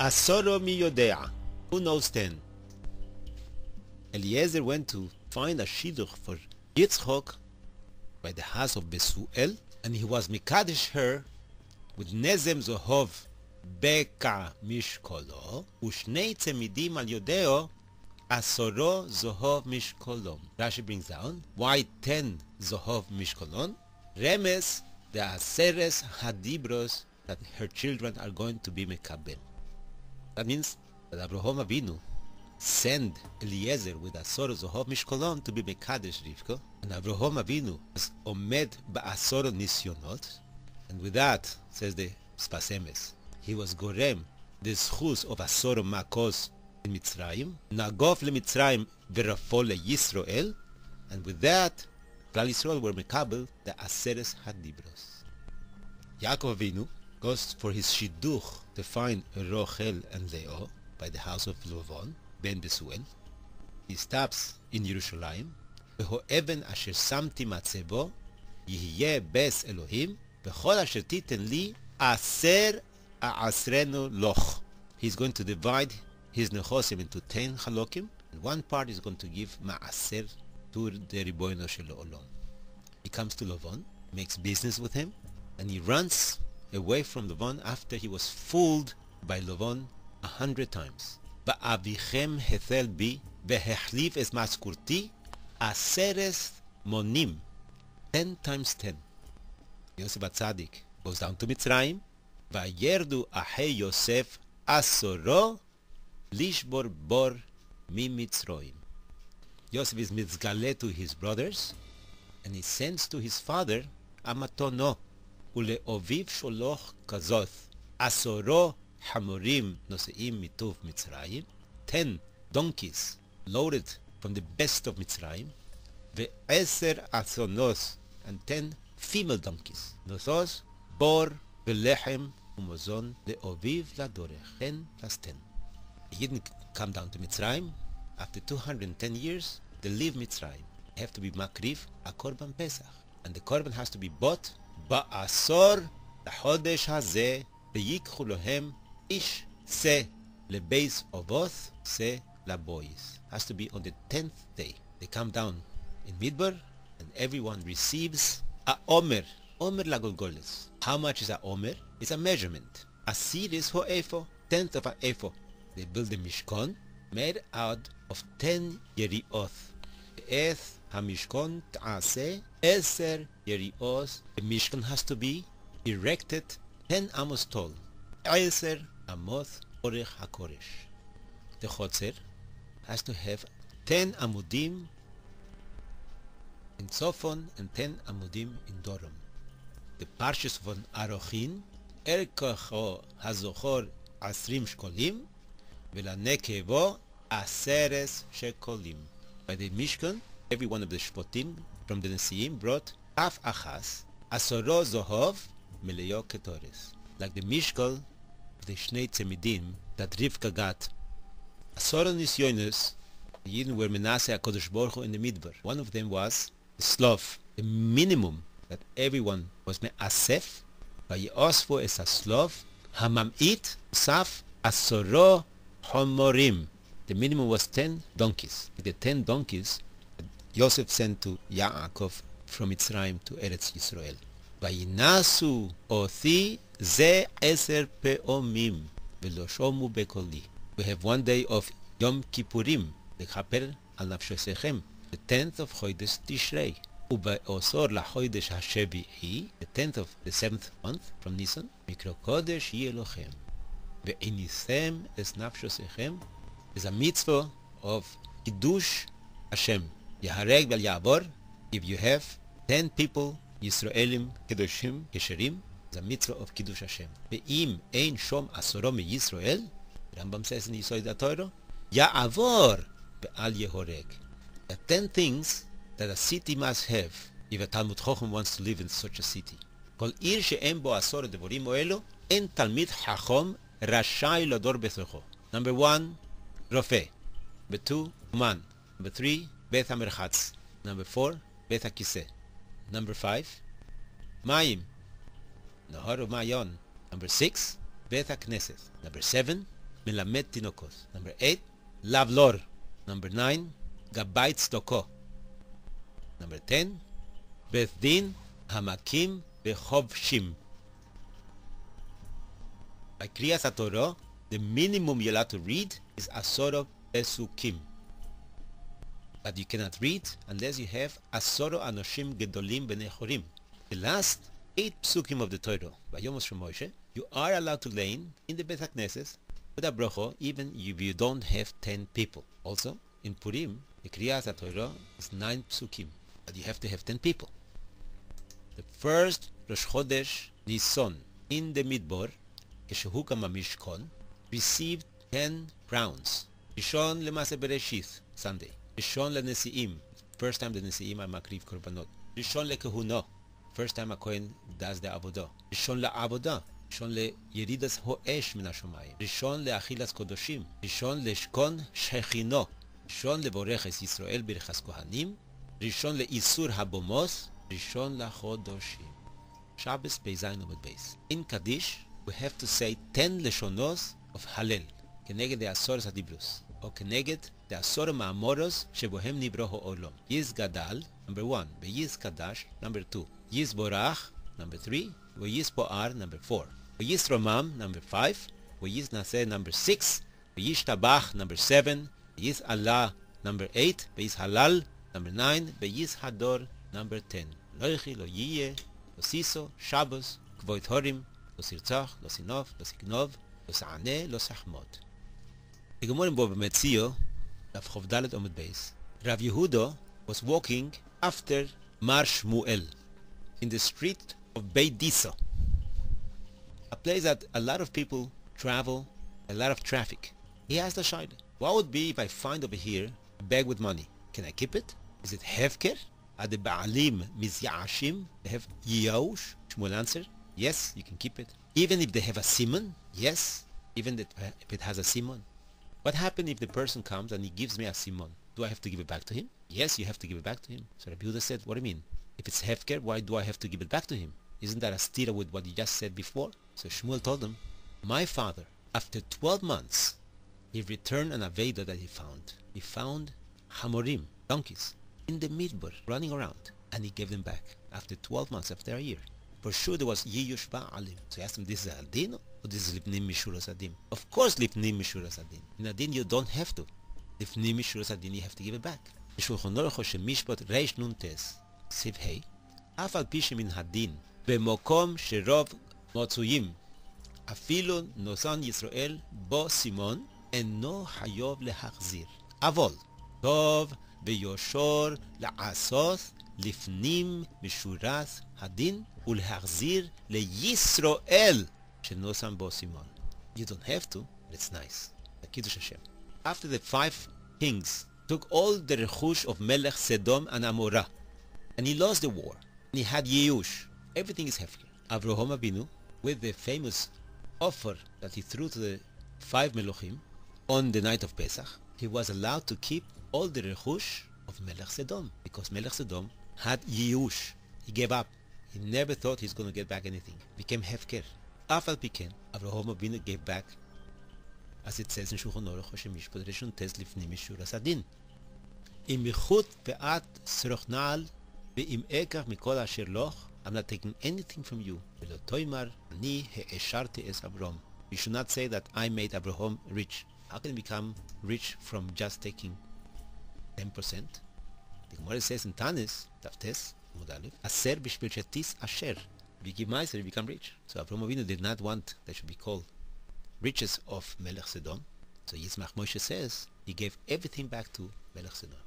Asoro mi yodea. Who knows 10? Eliezer went to find a shidduch for Yitzchok by the house of Besuel, and he was mikadesh her with nezem zohov beka mishkolo ushnei tzemidim al yodeo asoro zohov mishkolom. Rashi brings down why 10 zohov mishkolon. Remes the aseres hadibros that her children are going to be mekabel. That means that Avraham Avinu send Eliezer with asor zohov mishkolon to be mekadesh Rivka, and Avraham Avinu was omed ba'asor nisyonoth, and with that, says the Spasemes, he was gorem the zchus of asor makos in Mitzrayim, nagof leMitzrayim verafol leYisrael, and with that, Klal Yisrael were mekabel the aseres hadibros. Yaakov Avinu goes for his shidduch to find Rochel and Leo by the house of Lavan ben Besuel. He stops in Yerushalayim. Veho'even asher samti matzebo yihye bes Elohim v'chol asher titen li aser a'asrenu loch. He's going to divide his nechosim into 10 halokim, and one part is going to give maaser to the Ribono shel Olam. He comes to Lavan, makes business with him, and he runs away from Lavan after he was fooled by Lavan 100 times. Ba'avichem hethel bi vehechlif es maskurti aseres monim. 10 times 10. Yosef Atzadik goes down to Mitzrayim. Vayerdu ahei Yosef asoro lishbor bor mi Mitzroim. Yosef is mitzgale to his brothers, and he sends to his father amatono uleoviv sholoch kazoth asoro hamorim noseim mituv Mitzrayim, 10 donkeys loaded from the best of Mitzrayim, ve'eser asonos, and 10 female donkeys, nosos bor velechem umozon leoviv ladorech, 10 plus 10. He didn't come down to Mitzrayim. After 210 years, they leave Mitzrayim. They have to be makriv a korban pesach, and the korban has to be bought ba'asor lachodesh hazeh v'yikchu lohem ish se lebeis ovoth se labois. Has to be on the 10th day. They come down in Midbar, and everyone receives a Omer. Omer lagolgoles. How much is a Omer? It's a measurement. A seed is ho'efo, 10th of an efo. They build the Mishkan made out of 10 yerioth. Beth hamishkan ta'aseh 10 yerioth. The Mishkan has to be erected 10 amos tall. 10 amoth erech hakoresh. The chotzer has to have 10 amudim in Sofon and 10 amudim in Dorom. The parshas von Arochin, erech hazochor 20 shkolim velanekebo 10 shekolim. By the Mishkan, every one of the shpotim from the Nesiim brought half achas asoro zohov meleo ketoreth. Like the Mishkal of the Shnei Tzemidim that Rivka got. Asoro nisyonoth, the Yidden were menaseh HaKadosh Baruch Hu in the Midbar. One of them was the slav. The minimum that everyone was me'asef, vayosfo es haslav, hamamit, saf, asoro homorim. The minimum was 10 donkeys. The 10 donkeys that Yosef sent to Yaakov from Mitzrayim to Eretz Yisrael. Vayinasu othi ze 10 peomim velo shomu bekoli. We have one day of Yom Kippurim, the Chaper al Nafshosechem, the 10th of Chodesh Tishrey. Ubeosor la Chodesh HaShevi'i, the 10th of the 7th month from Nisan, Mikro Kodesh Yelochem. Ve'enisem es Nafshosechem is a mitzvah of Kiddush Hashem. Yahareg vel Ya'avor, if you have 10 people, Yisraelim, Kedoshim, Kesherim, is a mitzvah of Kiddush Hashem. Ve'im ein shom asoro me Yisrael, Rambam says in Yisod Torah, Ya'avor be'al Yehoreg. There are 10 things that a city must have if a Talmud Chochem wants to live in such a city. Kol ir she'em bo asor devorim oelo, en Talmid Chachom rashai lodor besocho. Number 1, Rofe. Number 2, Man. Number 3, Beth HaMerchatz. Number 4, Beth HaKiseh. Number 5, Mayim. Nahar of Mayon. Number 6, Beth HaKnesset. Number 7, melamed tinokos. Number 8, lavlor. Number 9, gabait stoko. Number 10, beth din hamakim bechovshim. By kriyas torah, the minimum you're allowed to read is asoro pesukim. But you cannot read unless you have asoro anoshim gedolim benechorim. The last 8 psukim of the Torah, by Yomos from Moshe, you are allowed to lay in the Beth Knesset with a bracha, even if you don't have 10 people. Also, in Purim, the kriyas Torah is 9 psukim, but you have to have 10 people. The first Rosh Chodesh Nisan in the Midbar, Keshehu Kama Mishkan, received 10 crowns. Rishon Lemase Bereshith, Sunday. Rishon LeNesiim, first time the Nesiim are Makriv Korbanot. Rishon LeKehuna, first time a Kohen does the Avodah. Rishon LeAvodah, Rishon LeYeridas Ho'esh Min HaShomayim. Rishon LeAchilas Kodoshim. Rishon LeShkon Shechino. Rishon LeVorech Es Yisrael Birchas Kohanim. Rishon LeIsur HaBomos. Rishon LaChodoshim. Shabbos Beizayin Omid Beis. In Kadish, we have to say 10 Leshonos of Halel. Keneged the Asoros HaDibrus. או כנגד העשור המאמוros שבהם נברא העולם. יז גדל, number 1, ויז קדש, number 2, יז בורח, number 3, ויז פואר, number 4, ויז רומם, number 5, ויז נעשה, number 6, ויז טבח, number 7, ויז עלה, number 8, ויז הלל, number 9, ויז הדור, number 10. לא יכי, לא יהיה, לא סיסו, שבוס, כבוד הורים, לא סרצח, לא סינוף, לא סגנוב, לא סענה, לא סחמות. The Gemara in Bava Metzio, Rav Chovdalet Omid Beis, Rav Yehuda was walking after Mar Shmuel in the street of Beit Disa, a place that a lot of people travel, a lot of traffic. He asked the Shaila, what would be if I find over here a bag with money? Can I keep it? Is it hefker? Are the Baalim Mizyashim? They have Yaush? Shmuel answered, yes, you can keep it. Even if they have a simon? Yes, even if it has a simon. What happens if the person comes and he gives me a simon? Do I have to give it back to him? Yes, you have to give it back to him. So Rabbi Yehuda said, what do you mean? If it's hefker, why do I have to give it back to him? Isn't that a stira with what you just said before? So Shmuel told him, my father, after 12 months, he returned an aveda that he found. He found hamorim, donkeys, in the midbar, running around. And he gave them back after 12 months, after a year. For sure there was Yiyush Ba'alim. So he asked him, this is Adin or this is Lipnim Mishuras Adin? Of course Lipnim Mishuras Adin. In Adin you don't have to. Lipnim Mishuras Adin you have to give it back. Shulchan Aruch Shemishpat Reish Nun Tes Siv Hei Af Al Pi Shemin Hadin Bemokom Sherov Motzuyim Afilo Nosan Yisrael Bo Simon Eno Hayov Lehachzir Avol Tov Beyoshor La'asos Lifnim Mishuras Hadin Ulhachzir LeYisrael Shenosan Bo Simon. You don't have to, but it's nice. The Kiddush Hashem. After the 5 kings took all the rechush of Melech Sedom and Amorah, and he lost the war, and he had Yeush, everything is hefker. Avraham Avinu, with the famous offer that he threw to the 5 Melochim on the night of Pesach, he was allowed to keep all the rechush of Melech Sedom, because Melech Sedom had Yeush. He gave up. He never thought he's going to get back anything. Became hefker. Afal Piken, Avraham Avinu gave back, as it says in Shulchan Aruch Shemishpat Rishon Tes Lifnim Mishuras Adin. Im Michut ve'at srochnal ve'im ekach mikol asher loch. I'm not taking anything from you. Velo toimar ani he'esharti es Avram. You should not say that I made Abraham rich. How can he become rich from just taking 10%? The Gemara says in Tanis, Taftes, Aser b'shvil shetis asher. If you give maaser, you become rich. So Avraham Avinu did not want that should be called riches of Melech Sedom. So Yismach Moshe says he gave everything back to Melech Sedom.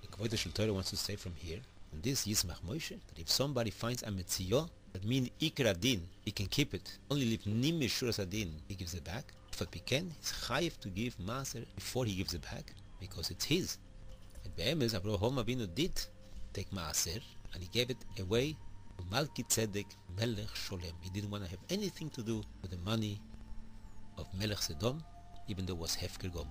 The Kavod Shel Torah wants to say from here, and this Yismach Moshe, that if somebody finds a metziyah, that means Ikar Adin, he can keep it. Only if Nim Mishuras Adin, he gives it back. If a piken, he's chayiv to give maaser before he gives it back, because it's his. At Be'emes, Avraham Avinu did take maaser, and he gave it away to Malki Tzedek Melech Sholem. He didn't want to have anything to do with the money of Melech Sedom, even though it was Hefker Gomer.